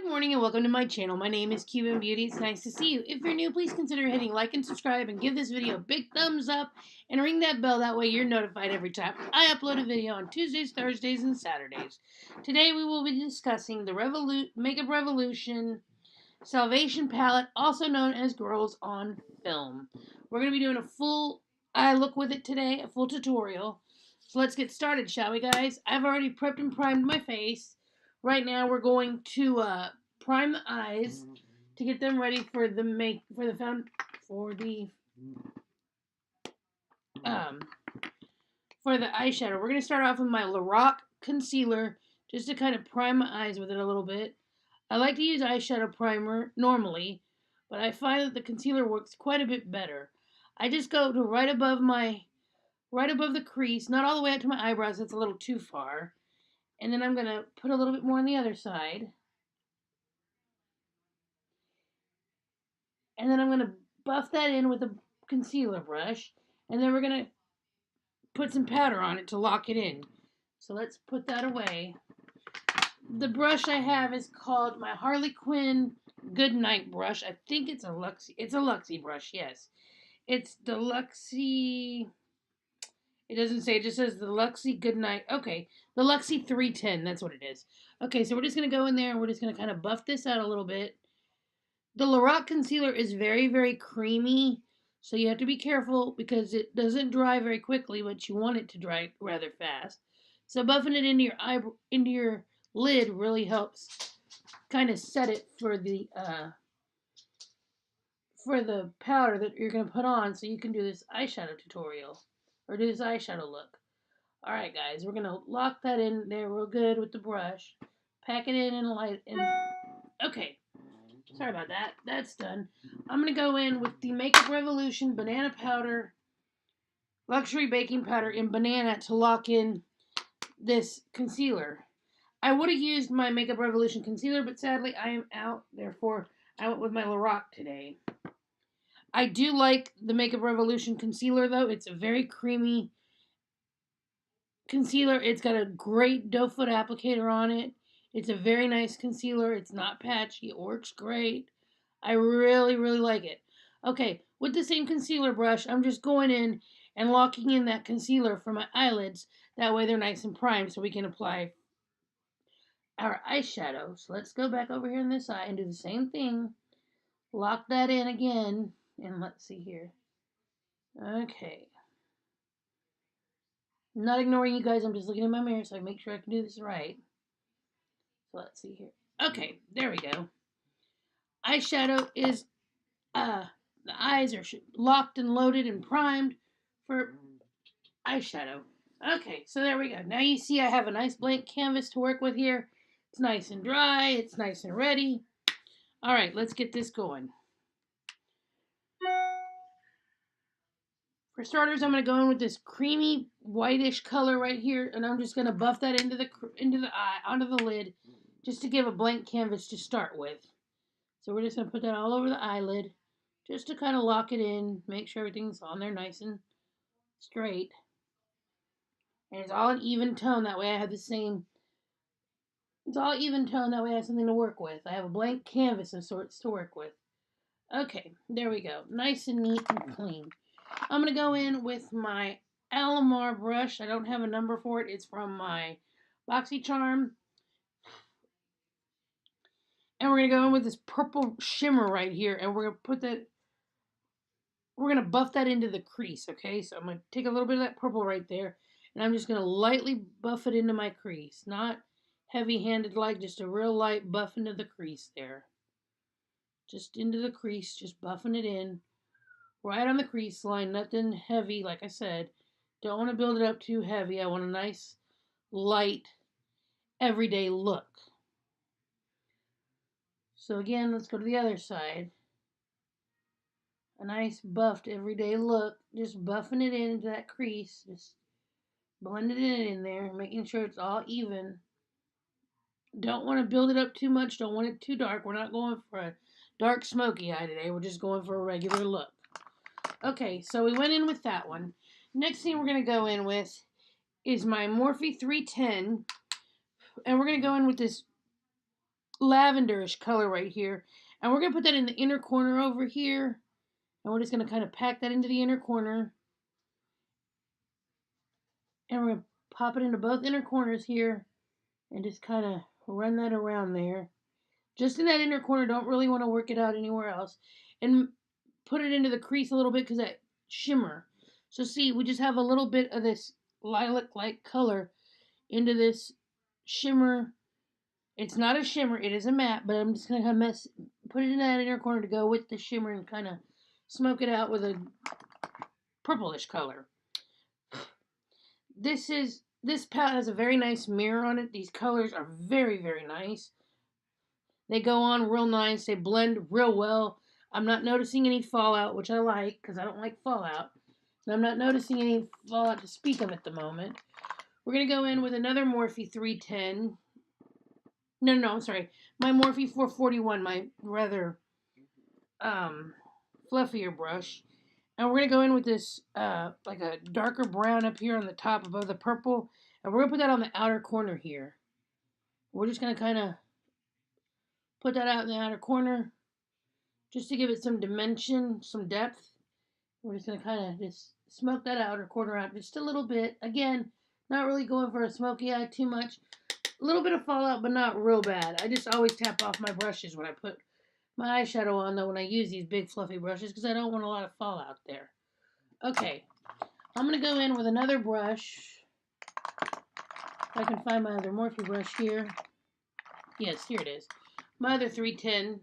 Good morning and welcome to my channel. My name is Cuban Beauty. It's nice to see you. If you're new, please consider hitting like and subscribe and give this video a big thumbs up and ring that bell. That way you're notified every time I upload a video on Tuesdays, Thursdays, and Saturdays. Today we will be discussing the Makeup Revolution Salvation Palette, also known as Girls on Film. We're going to be doing a full eye look with it today, a full tutorial. So let's get started, shall we, guys? I've already prepped and primed my face. Right now, we're going to prime the eyes to get them ready for the eyeshadow. We're gonna start off with my Lorac concealer just to kind of prime my eyes with it a little bit. I like to use eyeshadow primer normally, but I find that the concealer works quite a bit better. I just go to right above the crease, not all the way up to my eyebrows. That's a little too far. And then I'm going to put a little bit more on the other side. And then I'm going to buff that in with a concealer brush. And then we're going to put some powder on it to lock it in. So let's put that away. The brush I have is called my Harley Quinn Goodnight brush. I think it's a Luxie brush, yes. It's the Luxie... It doesn't say, it just says the Luxie Goodnight. Okay, the Luxie 310, that's what it is. Okay, so we're just going to go in there and we're just going to kind of buff this out a little bit. The Lorac concealer is very, very creamy, so you have to be careful because it doesn't dry very quickly, but you want it to dry rather fast. So buffing it into your lid really helps kind of set it for the powder that you're going to put on so you can do this eyeshadow tutorial. Or do this eyeshadow look. Alright guys, we're going to lock that in there real good with the brush. Pack it in and light. Okay, sorry about that. That's done. I'm going to go in with the Makeup Revolution Banana Powder, Luxury Baking Powder in Banana to lock in this concealer. I would have used my Makeup Revolution concealer, but sadly I am out. Therefore, I went with my Lorac today. I do like the Makeup Revolution concealer, though. It's a very creamy concealer. It's got a great doe foot applicator on it. It's a very nice concealer. It's not patchy. It works great. I really, really like it. Okay, with the same concealer brush, I'm just going in and locking in that concealer for my eyelids. That way they're nice and primed so we can apply our eyeshadow. So let's go back over here on this eye and do the same thing. Lock that in again. And let's see here. Okay. I'm not ignoring you guys. I'm just looking in my mirror so I make sure I can do this right. So let's see here. Okay, there we go. Eyeshadow is, the eyes are locked and loaded and primed for eyeshadow. Okay, so there we go. Now you see I have a nice blank canvas to work with here. It's nice and dry. It's nice and ready. All right, let's get this going. For starters, I'm going to go in with this creamy whitish color right here, and I'm just going to buff that into the eye, onto the lid, just to give a blank canvas to start with. So we're just going to put that all over the eyelid, just to kind of lock it in, make sure everything's on there nice and straight. And it's all an even tone, that way I have the same, it's all even tone, that way I have something to work with. I have a blank canvas of sorts to work with. Okay, there we go. Nice and neat and clean. I'm going to go in with my Alamar brush. I don't have a number for it. It's from my BoxyCharm. And we're going to go in with this purple shimmer right here. And we're going to buff that into the crease, okay? So I'm going to take a little bit of that purple right there. And I'm just going to lightly buff it into my crease. Not heavy-handed like, just a real light buff into the crease there. Just into the crease, just buffing it in. Right on the crease line, nothing heavy, like I said. Don't want to build it up too heavy. I want a nice, light, everyday look. So again, let's go to the other side. A nice buffed everyday look. Just buffing it into that crease. Just blending it in there, making sure it's all even. Don't want to build it up too much. Don't want it too dark. We're not going for a dark smoky eye today. We're just going for a regular look. Okay, so we went in with that one. Next thing we're going to go in with is my Morphe 310. And we're going to go in with this lavenderish color right here. And we're going to put that in the inner corner over here. And we're just going to kind of pack that into the inner corner. And we're going to pop it into both inner corners here. And just kind of run that around there. Just in that inner corner. Don't really want to work it out anywhere else. And put it into the crease a little bit because that shimmer. So see, we just have a little bit of this lilac-like color into this shimmer. It's not a shimmer, it is a matte, but I'm just going to put it in that inner corner to go with the shimmer and kind of smoke it out with a purplish color. This palette has a very nice mirror on it. These colors are very, very nice. They go on real nice. They blend real well. I'm not noticing any fallout, which I like because I don't like fallout. And I'm not noticing any fallout to speak of at the moment. We're going to go in with another Morphe 310. No, I'm sorry. My Morphe 441, my rather fluffier brush. And we're going to go in with this like a darker brown up here on the top above the purple. And we're going to put that on the outer corner here. We're just going to kind of put that out in the outer corner just to give it some dimension, some depth. We're just going to kind of just smoke that outer corner out just a little bit. Again, not really going for a smoky eye too much. A little bit of fallout, but not real bad. I just always tap off my brushes when I put my eyeshadow on, though, when I use these big fluffy brushes, because I don't want a lot of fallout there. Okay, I'm going to go in with another brush. If I can find my other Morphe brush here. Yes, here it is. My other 310.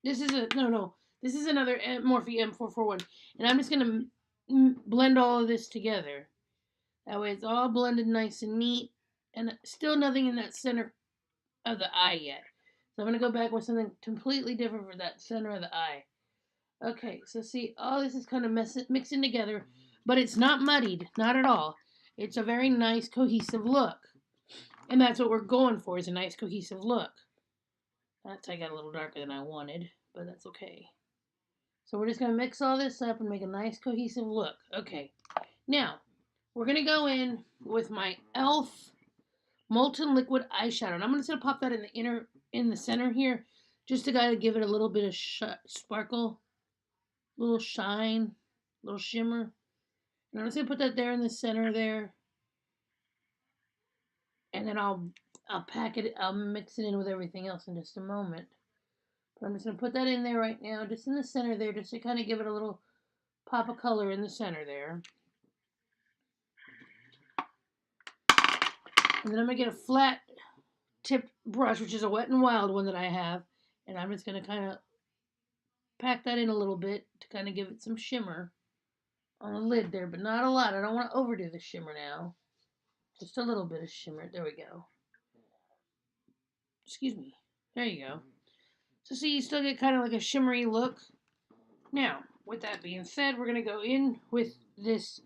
This is this is another Morphe M441. And I'm just going to blend all of this together. That way it's all blended nice and neat. And still nothing in that center of the eye yet. So I'm going to go back with something completely different for that center of the eye. Okay, so see, all this is kind of mixing together. But it's not muddied. Not at all. It's a very nice, cohesive look. And that's what we're going for, is a nice, cohesive look. I got a little darker than I wanted, but that's okay. So we're just going to mix all this up and make a nice cohesive look. Okay. Now, we're going to go in with my E.L.F. Molten Liquid Eyeshadow. And I'm just going to pop that in the center here, just to kind of give it a little bit of sparkle, little shine, little shimmer. And I'm just going to put that there in the center there. And then I'll pack it, I'll mix it in with everything else in just a moment. But I'm just going to put that in there right now, just in the center there, just to kind of give it a little pop of color in the center there. And then I'm going to get a flat tipped brush, which is a Wet n Wild one that I have. And I'm just going to kind of pack that in a little bit to kind of give it some shimmer on the lid there, but not a lot. I don't want to overdo the shimmer now. Just a little bit of shimmer. There we go. Excuse me. There you go. So see, you still get kind of like a shimmery look. Now, with that being said, we're going to go in with this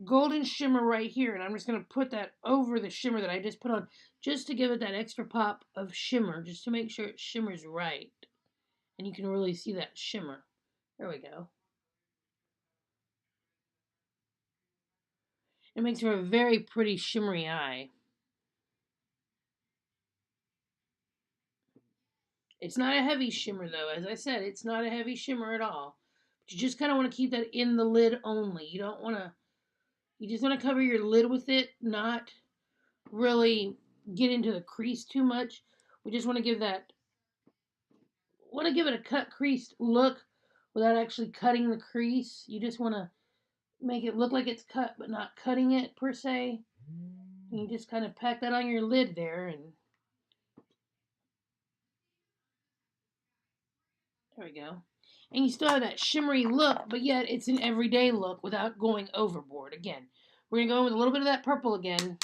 golden shimmer right here. And I'm just going to put that over the shimmer that I just put on, just to give it that extra pop of shimmer, just to make sure it shimmers right. And you can really see that shimmer. There we go. It makes for a very pretty shimmery eye. It's not a heavy shimmer, though. As I said, it's not a heavy shimmer at all. But you just kind of want to keep that in the lid only. You don't want to... You just want to cover your lid with it, not really get into the crease too much. We just want to give that... Want to give it a cut creased look without actually cutting the crease. You just want to make it look like it's cut, but not cutting it, per se. And you just kind of pack that on your lid there, and... There we go. And you still have that shimmery look, but yet it's an everyday look without going overboard. Again, we're going to go in with a little bit of that purple again,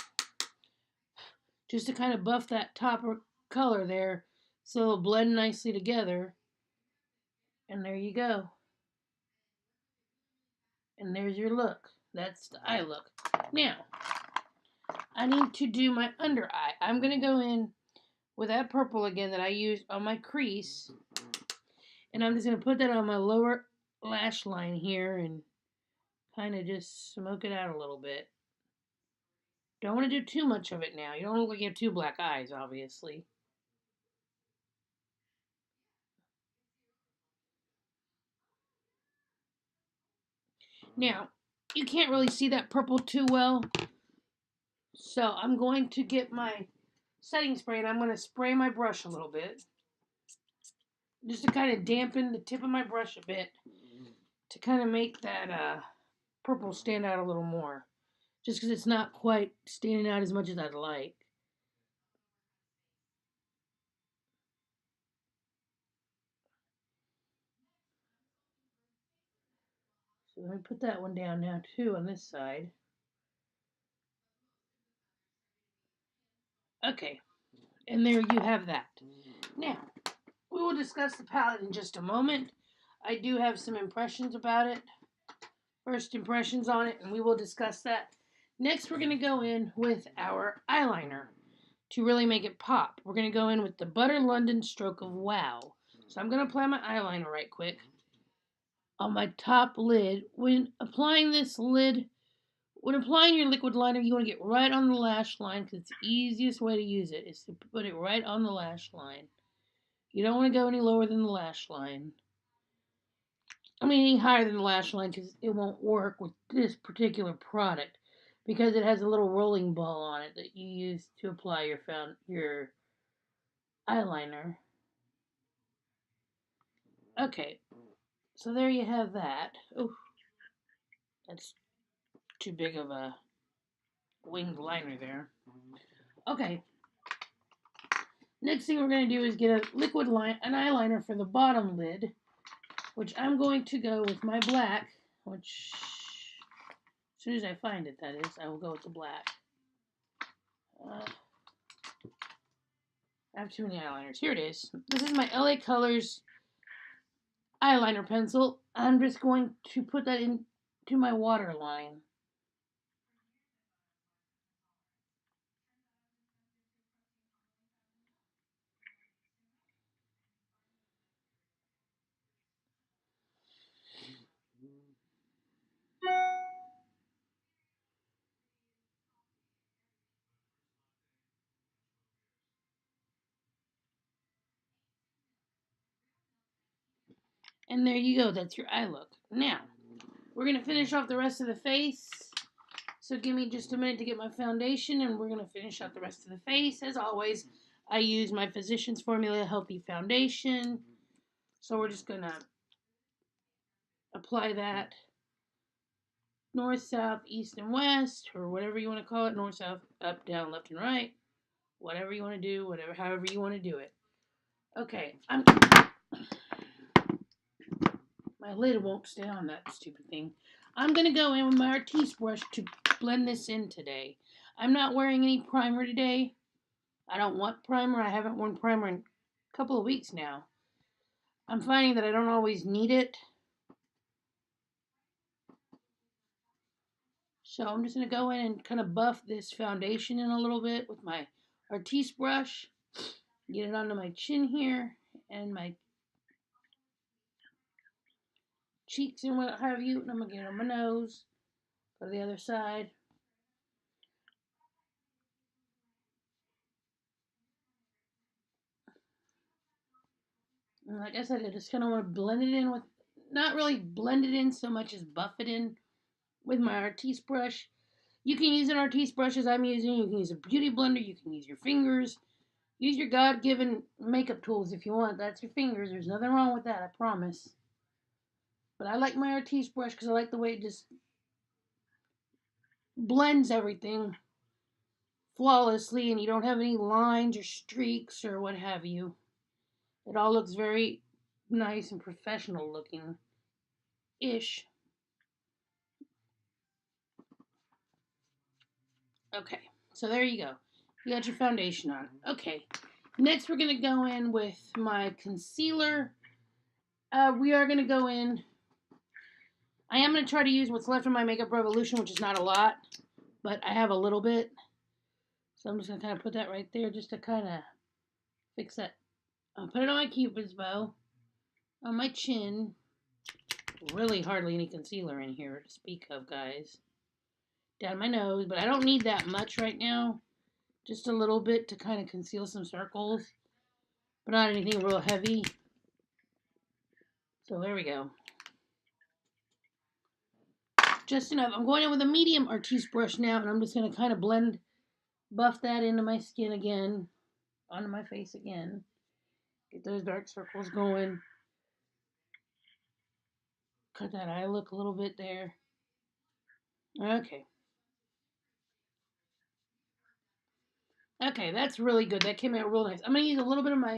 just to kind of buff that top color there so it'll blend nicely together. And there you go. And there's your look. That's the eye look. Now, I need to do my under eye. I'm going to go in with that purple again that I used on my crease. And I'm just going to put that on my lower lash line here and kind of just smoke it out a little bit. Don't want to do too much of it now. You don't look like you have two black eyes, obviously. Now, you can't really see that purple too well, so I'm going to get my setting spray and I'm going to spray my brush a little bit, just to kind of dampen the tip of my brush a bit, to kind of make that purple stand out a little more, just because it's not quite standing out as much as I'd like. So let me put that one down now too on this side. Okay, and there you have that. Now, we will discuss the palette in just a moment. I do have some impressions about it, first impressions on it, and we will discuss that. Next, we're going to go in with our eyeliner to really make it pop. We're going to go in with the Butter London Stroke of Wow. So I'm going to apply my eyeliner right quick on my top lid. When applying this lid, when applying your liquid liner, you want to get right on the lash line, because it's the easiest way to use it is to put it right on the lash line. You don't want to go any lower than the lash line. I mean, any higher than the lash line, because it won't work with this particular product, because it has a little rolling ball on it that you use to apply your eyeliner. Okay, so there you have that. Oh, that's too big of a winged liner there. Okay, next thing we're going to do is get an eyeliner for the bottom lid, which I'm going to go with my black, which, as soon as I find it, that is, I will go with the black. I have too many eyeliners. Here it is. This is my LA Colors eyeliner pencil. I'm just going to put that into my waterline. And there you go. That's your eye look. Now, we're going to finish off the rest of the face. So give me just a minute to get my foundation, and we're going to finish out the rest of the face. As always, I use my Physicians Formula Healthy Foundation. So we're just going to apply that north, south, east, and west, or whatever you want to call it. North, south, up, down, left, and right. Whatever you want to do, however you want to do it. Okay, my lid won't stay on that stupid thing. I'm going to go in with my Artiste brush to blend this in today. I'm not wearing any primer today. I don't want primer. I haven't worn primer in a couple of weeks now. I'm finding that I don't always need it. So I'm just going to go in and kind of buff this foundation in a little bit with my Artiste brush. Get it onto my chin here and my cheeks and what have you. And I'm going to get it on my nose. Go to the other side. And like I said, I just kind of want to blend it in with, not really blend it in so much as buff it in with my Artiste brush. You can use an Artiste brush as I'm using. You can use a beauty blender. You can use your fingers. Use your God-given makeup tools if you want. That's your fingers. There's nothing wrong with that, I promise. But I like my Artiste brush because I like the way it just blends everything flawlessly, and you don't have any lines or streaks or what have you. It all looks very nice and professional looking-ish. Okay, so there you go. You got your foundation on. Okay, next we're going to go in with my concealer. We are going to go in. I am going to try to use what's left of my Makeup Revolution, which is not a lot, but I have a little bit. So I'm just going to kind of put that right there just to kind of fix that. I'll put it on my Cupid's bow, on my chin. Really hardly any concealer in here to speak of, guys. Down my nose, but I don't need that much right now. Just a little bit to kind of conceal some circles, but not anything real heavy. So there we go. Just enough. I'm going in with a medium Artiste brush now, and I'm just going to kind of buff that into my skin again, onto my face again. Get those dark circles going. Cut that eye look a little bit there. Okay. Okay, that's really good. That came out real nice. I'm going to use a little bit of my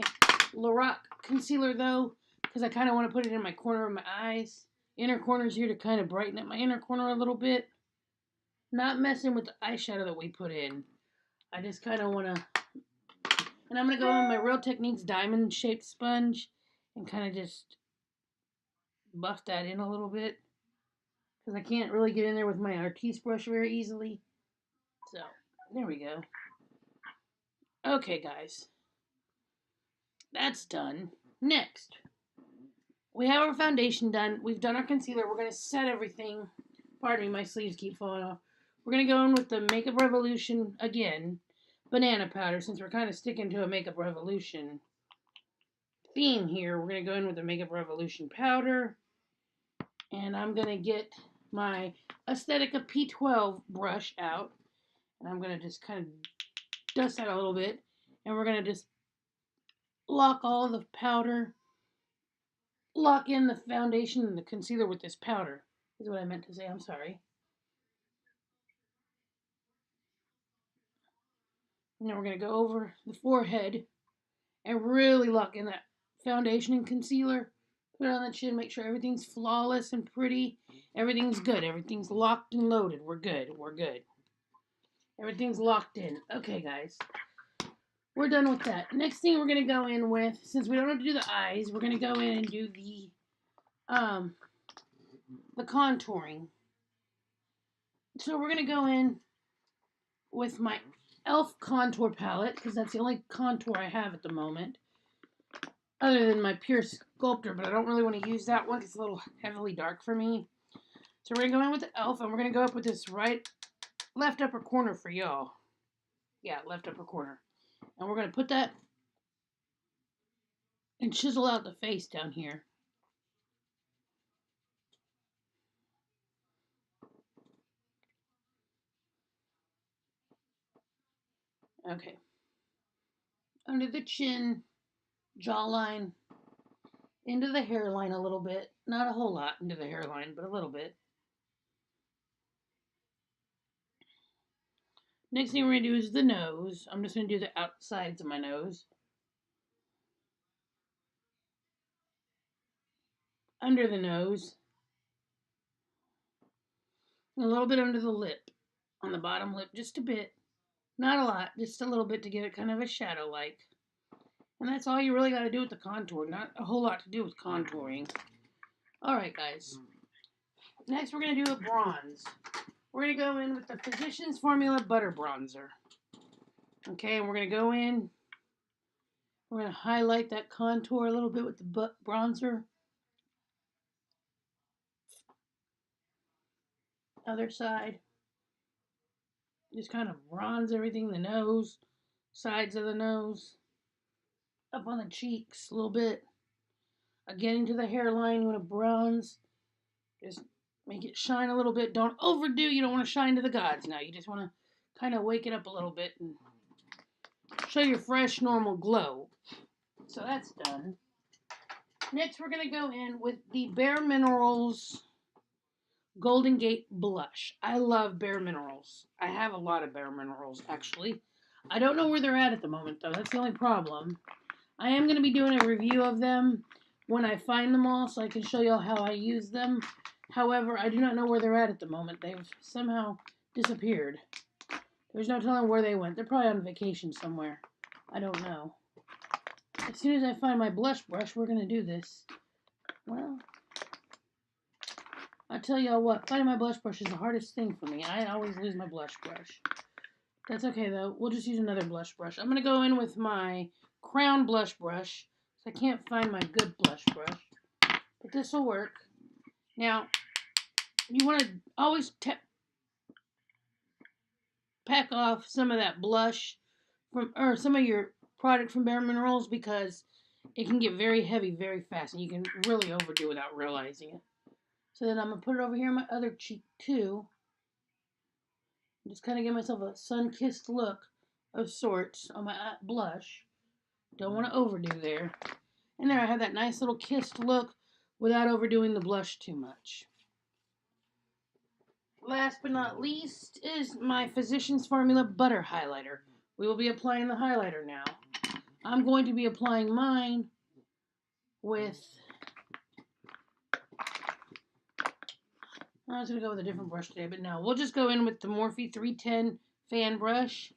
Lorac concealer, though, because I kind of want to put it in my corner of my eyes. Inner corners here to kind of brighten up my inner corner a little bit. Not messing with the eyeshadow that we put in. I just kind of want to... And I'm going to go in with my Real Techniques diamond-shaped sponge and kind of just buff that in a little bit. Because I can't really get in there with my Artiste brush very easily. So, there we go. Okay, guys. That's done. Next, we have our foundation done. We've done our concealer. We're going to set everything. Pardon me, my sleeves keep falling off. We're going to go in with the Makeup Revolution, again, banana powder, since we're kind of sticking to a Makeup Revolution theme here. We're going to go in with the Makeup Revolution powder. And I'm going to get my Asthetica P12 brush out. And I'm going to just kind of dust that a little bit. And we're going to just lock all the powder, lock in the foundation and the concealer with this powder, is what I meant to say. I'm sorry. And then we're going to go over the forehead and really lock in that foundation and concealer. Put it on the chin, make sure everything's flawless and pretty. Everything's good. Everything's locked and loaded. We're good. We're good. Everything's locked in. Okay, guys. We're done with that. Next thing we're going to go in with, since we don't have to do the eyes, we're going to go in and do the contouring. So we're going to go in with my E.L.F. contour palette, because that's the only contour I have at the moment, other than my Pure Sculptor, but I don't really want to use that one because it's a little heavily dark for me. So we're going to go in with the E.L.F. and we're going to go up with this left upper corner for y'all. Yeah, left upper corner. And we're going to put that and chisel out the face down here. Okay. Under the chin, jawline, into the hairline a little bit. Not a whole lot into the hairline, but a little bit. Next thing we're going to do is the nose. I'm just going to do the outsides of my nose. Under the nose. A little bit under the lip. On the bottom lip, just a bit. Not a lot, just a little bit to give it kind of a shadow-like. And that's all you really got to do with the contour. Not a whole lot to do with contouring. Alright, guys. Next, we're going to do a bronze. We're going to go in with the Physicians Formula Butter Bronzer. Okay, and we're going to go in. We're going to highlight that contour a little bit with the bronzer. Other side. Just kind of bronze everything. The nose. Sides of the nose. Up on the cheeks a little bit. Again, into the hairline. You want to bronze. Just make it shine a little bit. Don't overdo. You don't want to shine to the gods now. You just want to kind of wake it up a little bit and show your fresh, normal glow. So that's done. Next, we're going to go in with the Bare Minerals Golden Gate Blush. I love Bare Minerals. I have a lot of Bare Minerals, actually. I don't know where they're at the moment, though. That's the only problem. I am going to be doing a review of them when I find them all, so I can show y'all how I use them. However, I do not know where they're at the moment. They've somehow disappeared. There's no telling where they went. They're probably on vacation somewhere. I don't know. As soon as I find my blush brush, we're going to do this. Well, I'll tell y'all what. Finding my blush brush is the hardest thing for me. I always lose my blush brush. That's okay, though. We'll just use another blush brush. I'm going to go in with my Crown blush brush. I can't find my good blush brush. But this will work. Now, you want to always pack off some of that blush or some of your product from Bare Minerals, because it can get very heavy very fast and you can really overdo without realizing it. So then I'm going to put it over here on my other cheek too. Just kind of give myself a sun-kissed look of sorts on my blush. Don't want to overdo there. And there I have that nice little kissed look without overdoing the blush too much. Last but not least is my Physicians Formula Butter Highlighter. We will be applying the highlighter now. I'm going to be applying mine with... I was going to go with a different brush today, but no. We'll just go in with the Morphe 310 fan brush.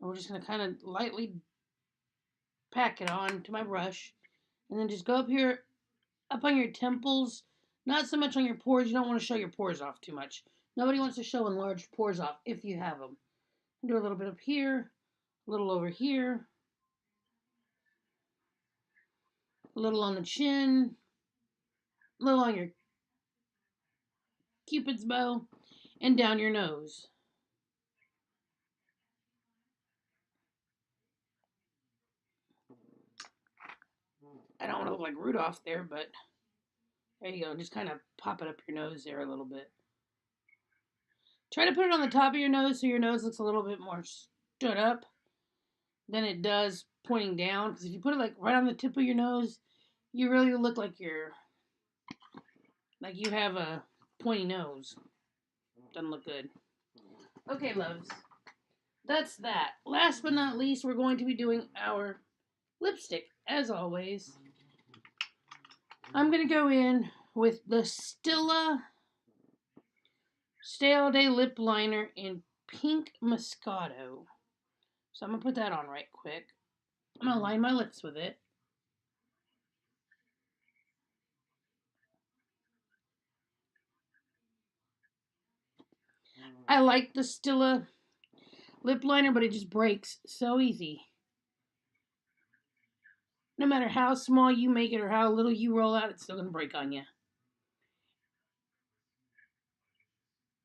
And we're just going to kind of lightly pack it on to my brush. And then just go up here, up on your temples. Not so much on your pores. You don't want to show your pores off too much. Nobody wants to show enlarged pores off if you have them. Do a little bit up here, a little over here, a little on the chin, a little on your Cupid's bow, and down your nose. I don't want to look like Rudolph there, but there you go. Just kind of pop it up your nose there a little bit. Try to put it on the top of your nose so your nose looks a little bit more stood up than it does pointing down. Because if you put it like right on the tip of your nose, you really look like you have a pointy nose. Doesn't look good. Okay, loves. That's that. Last but not least, we're going to be doing our lipstick, as always. I'm going to go in with the Stila Stay All Day Lip Liner in Pink Moscato. So I'm going to put that on right quick. I'm going to line my lips with it. I like the Stila lip liner, but it just breaks so easy. No matter how small you make it or how little you roll out, it's still going to break on you.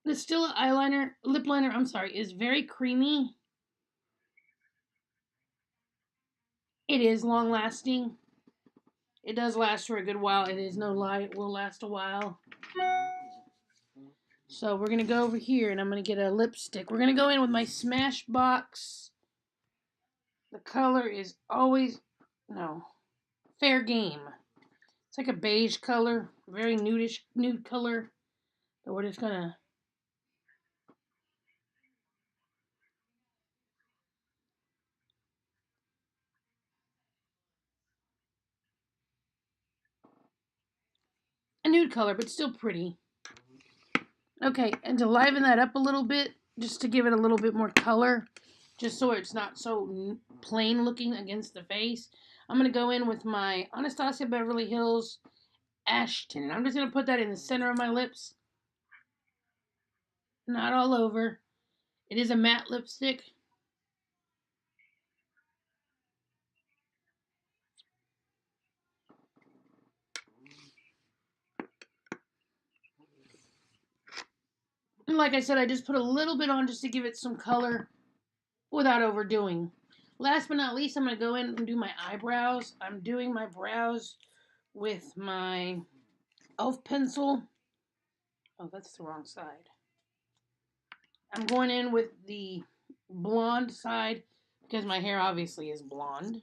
The Stila eyeliner, lip liner, is very creamy. It is long lasting. It does last for a good while. It is no lie. It will last a while. So we're going to go over here and I'm going to get a lipstick. We're going to go in with my Smashbox. The color is Fair Game. It's like a beige color. Very nude color. So we're just going to... a nude color, but still pretty. Okay, and to liven that up a little bit, just to give it a little bit more color, just so it's not so plain looking against the face, I'm going to go in with my Anastasia Beverly Hills Ashton. And I'm just going to put that in the center of my lips. Not all over. It is a matte lipstick. And like I said, I just put a little bit on just to give it some color without overdoing. Last but not least, I'm going to go in and do my eyebrows. I'm doing my brows with my E.L.F. pencil. Oh, that's the wrong side. I'm going in with the blonde side because my hair obviously is blonde,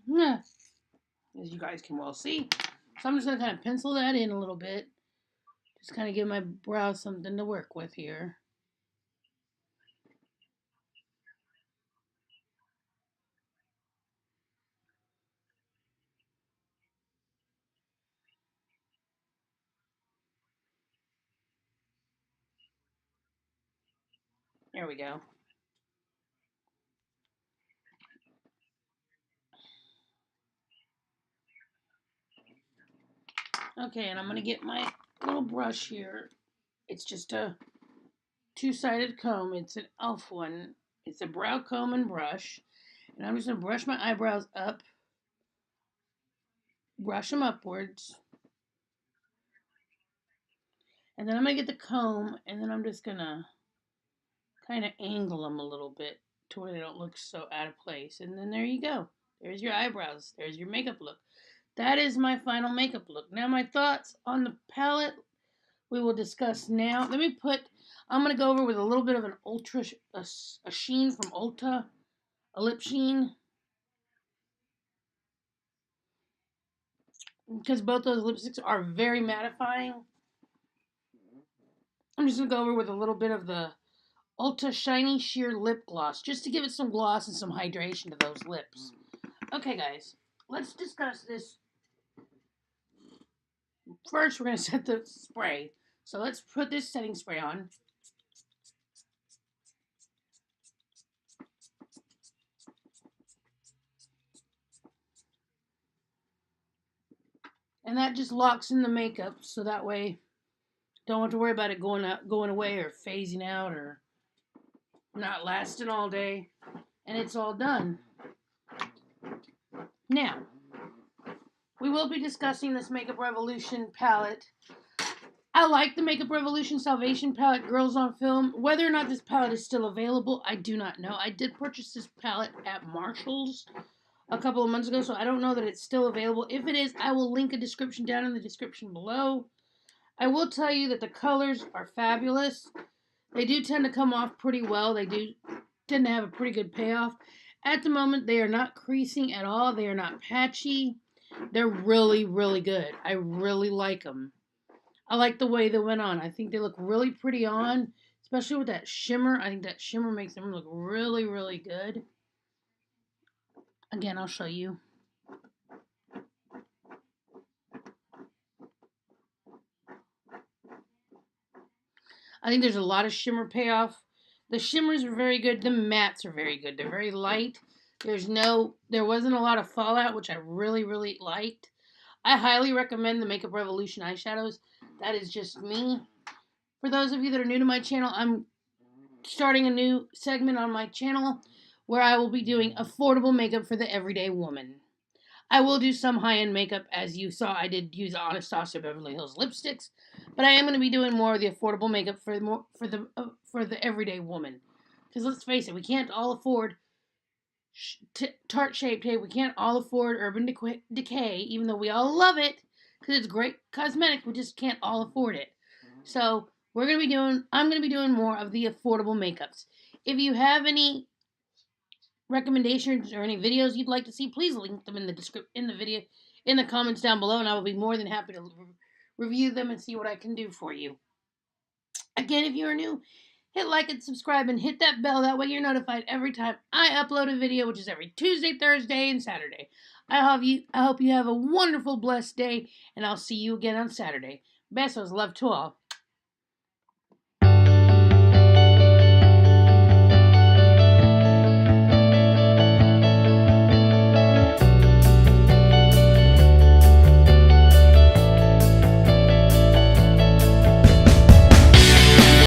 as you guys can well see. So I'm just going to kind of pencil that in a little bit. Just kind of give my brows something to work with here. There we go. Okay, and I'm going to get my little brush here. It's just a two-sided comb. It's an E.L.F. one. It's a brow comb and brush. And I'm just going to brush my eyebrows up. Brush them upwards. And then I'm going to get the comb, and then I'm just going to kind of angle them a little bit to where they don't look so out of place. And then there you go. There's your eyebrows. There's your makeup look. That is my final makeup look. Now my thoughts on the palette we will discuss now. I'm going to go over with a little bit of an a sheen from Ulta, a lip sheen. Because both those lipsticks are very mattifying. I'm just going to go over with a little bit of the Ulta Shiny Sheer Lip Gloss, just to give it some gloss and some hydration to those lips. Okay, guys, let's discuss this. First, we're going to set the spray. So let's put this setting spray on. And that just locks in the makeup, so that way don't have to worry about it going away or phasing out or not lasting all day. And it's all done. Now, we will be discussing this Makeup Revolution palette. I like the Makeup Revolution Salvation palette, Girls on Film. Whether or not this palette is still available, I do not know. I did purchase this palette at Marshall's a couple of months ago, so I don't know that it's still available. If it is, I will link a description down in the description below. I will tell you that the colors are fabulous. They do tend to come off pretty well. They do tend to have a pretty good payoff. At the moment, they are not creasing at all. They are not patchy. They're really, really good. I really like them. I like the way they went on. I think they look really pretty on, especially with that shimmer. I think that shimmer makes them look really, really good. Again, I'll show you. I think there's a lot of shimmer payoff. The shimmers are very good. The mattes are very good. They're very light. There wasn't a lot of fallout, which I really, really liked. I highly recommend the Makeup Revolution eyeshadows. That is just me. For those of you that are new to my channel, I'm starting a new segment on my channel where I will be doing affordable makeup for the everyday woman. I will do some high-end makeup, as you saw. I did use Anastasia Beverly Hills lipsticks, but I am going to be doing more of the affordable makeup for the everyday woman. Because let's face it, we can't all afford Tarte Shape Tape. We can't all afford Urban Decay, even though we all love it because it's great cosmetic. We just can't all afford it. So I'm going to be doing more of the affordable makeups. If you have any recommendations or any videos you'd like to see, please link them in the comments down below, and I will be more than happy to review them and see what I can do for you. Again, if you are new, hit like and subscribe and hit that bell. That way you're notified every time I upload a video, which is every Tuesday, Thursday, and Saturday. I hope you have a wonderful, blessed day, and I'll see you again on Saturday. Besos, love to all.